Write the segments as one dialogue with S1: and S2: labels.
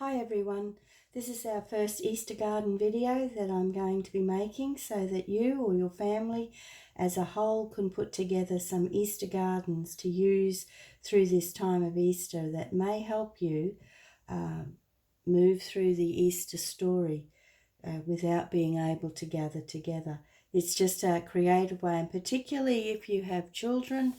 S1: Hi everyone, this is our first Easter garden video that I'm going to be making so that you or your family as a whole can put together some Easter gardens to use through this time of Easter that may help you move through the Easter story without being able to gather together. It's just a creative way, and particularly if you have children,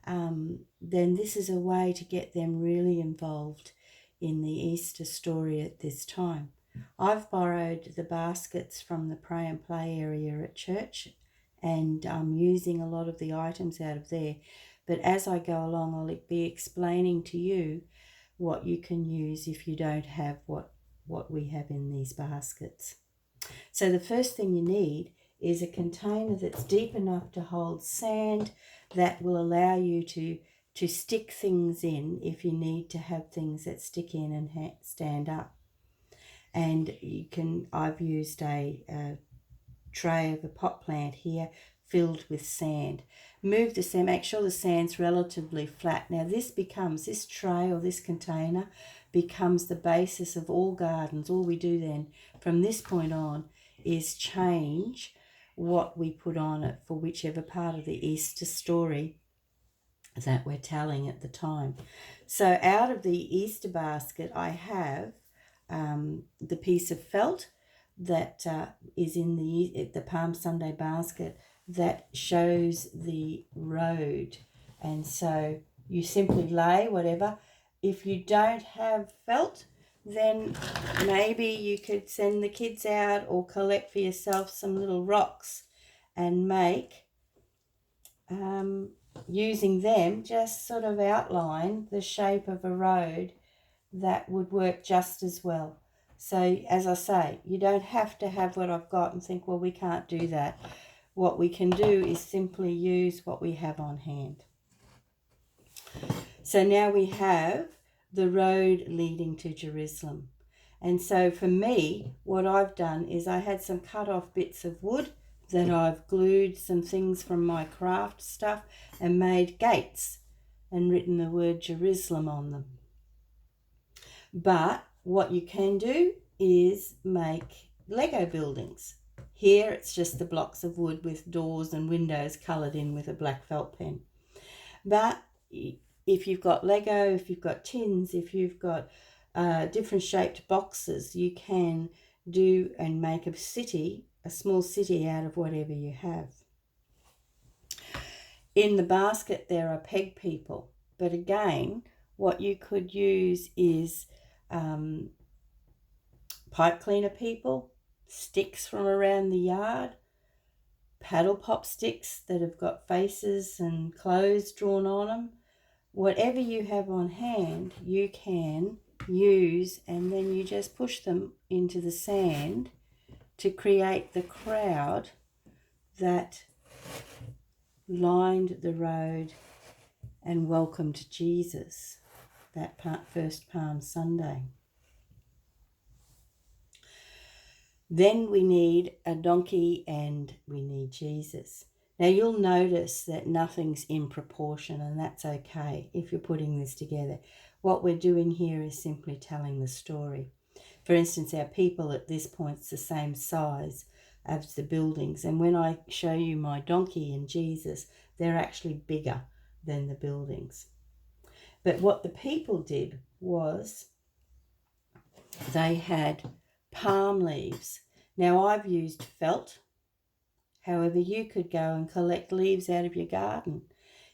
S1: then this is a way to get them really involved in the Easter story at this time. I've borrowed the baskets from the pray and play area at church, and I'm using a lot of the items out of there. But as I go along, I'll be explaining to you what you can use if you don't have what we have in these baskets. So the first thing you need is a container that's deep enough to hold sand that will allow you to stick things in if you need to have things that stick in and stand up. And I've used a tray of a pot plant here filled with sand. Move the sand, make sure the sand's relatively flat. Now this tray or this container becomes the basis of all gardens. All we do then from this point on is change what we put on it for whichever part of the Easter story that we're telling at the time. So out of the Easter basket, I have the piece of felt that is in the Palm Sunday basket that shows the road. And so you simply lay whatever. If you don't have felt, then maybe you could send the kids out or collect for yourself some little rocks and make using them, just sort of outline the shape of a road that would work just as well. So as I say, you don't have to have what I've got and think, well, we can't do that. What we can do is simply use what we have on hand. So now we have the road leading to Jerusalem. And so for me, what I've done is I had some cut off bits of wood that I've glued some things from my craft stuff and made gates and written the word Jerusalem on them. But what you can do is make Lego buildings. Here it's just the blocks of wood with doors and windows coloured in with a black felt pen. But if you've got Lego, if you've got tins, if you've got different shaped boxes, you can do and make a small city out of whatever you have. In the basket there are peg people, but again what you could use is pipe cleaner people, sticks from around the yard, paddle pop sticks that have got faces and clothes drawn on them. Whatever you have on hand you can use, and then you just push them into the sand to create the crowd that lined the road and welcomed Jesus that first Palm Sunday. Then we need a donkey and we need Jesus. Now you'll notice that nothing's in proportion, and that's okay if you're putting this together. What we're doing here is simply telling the story. For instance, our people at this point's the same size as the buildings, and when I show you my donkey and Jesus, they're actually bigger than the buildings. But what the people did was they had palm leaves. Now I've used felt. However, you could go and collect leaves out of your garden.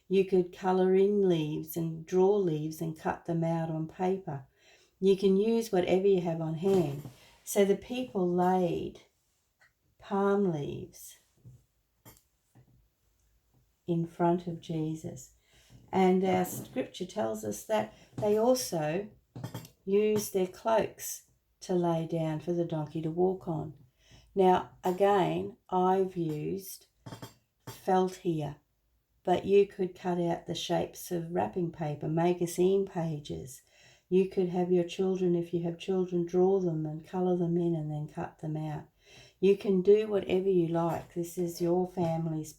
S1: You could colour in leaves and draw leaves and cut them out on paper. You can use whatever you have on hand. So the people laid palm leaves in front of Jesus. And our scripture tells us that they also used their cloaks to lay down for the donkey to walk on. Now, again, I've used felt here, but you could cut out the shapes of wrapping paper, magazine pages. You could have your children, if you have children, draw them and colour them in and then cut them out. You can do whatever you like. This is your family's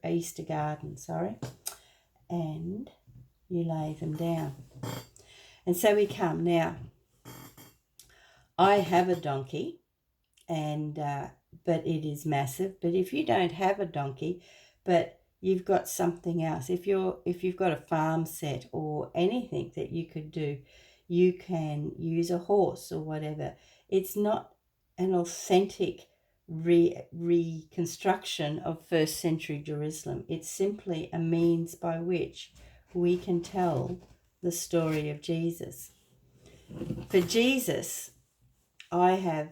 S1: Easter garden, and you lay them down. And so we come now. I have a donkey, and but it is massive. But if you don't have a donkey, but you've got something else, if you've got a farm set or anything that you could do, you can use a horse or whatever. It's not an authentic reconstruction of first century Jerusalem. It's simply a means by which we can tell the story of Jesus. For Jesus, I have,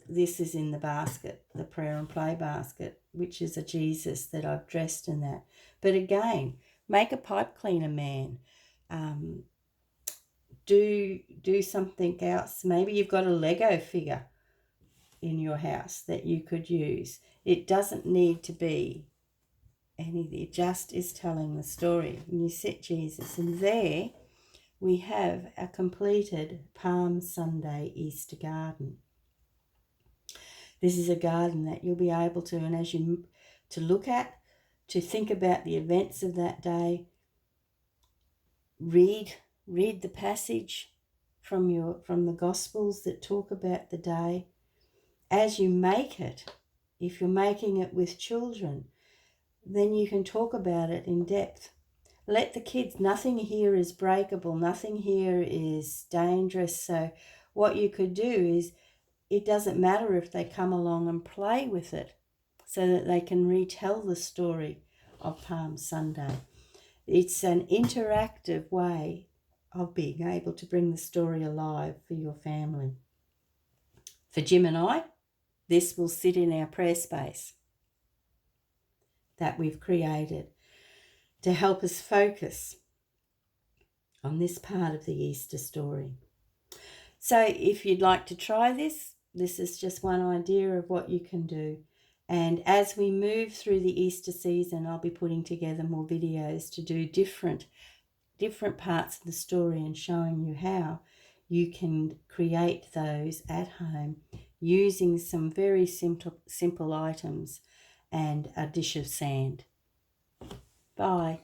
S1: this is in the basket, the prayer and play basket, which is a Jesus that I've dressed in that. But again, make a pipe cleaner man. Do something else. Maybe you've got a Lego figure in your house that you could use. It doesn't need to be anything. It just is telling the story. And you set Jesus, and there we have a completed Palm Sunday Easter garden. This is a garden that you'll be able to, and as you to look at, to think about the events of that day, read the passage from the Gospels that talk about the day. As you make it, if you're making it with children, then you can talk about it in depth. Let the kids, nothing here is breakable, nothing here is dangerous. So what you could do is, it doesn't matter if they come along and play with it so that they can retell the story of Palm Sunday. It's an interactive way of being able to bring the story alive for your family. For Jim and I, this will sit in our prayer space that we've created to help us focus on this part of the Easter story. So if you'd like to try this is just one idea of what you can do. And as we move through the Easter season, I'll be putting together more videos to do different parts of the story and showing you how you can create those at home using some very simple items and a dish of sand. Bye.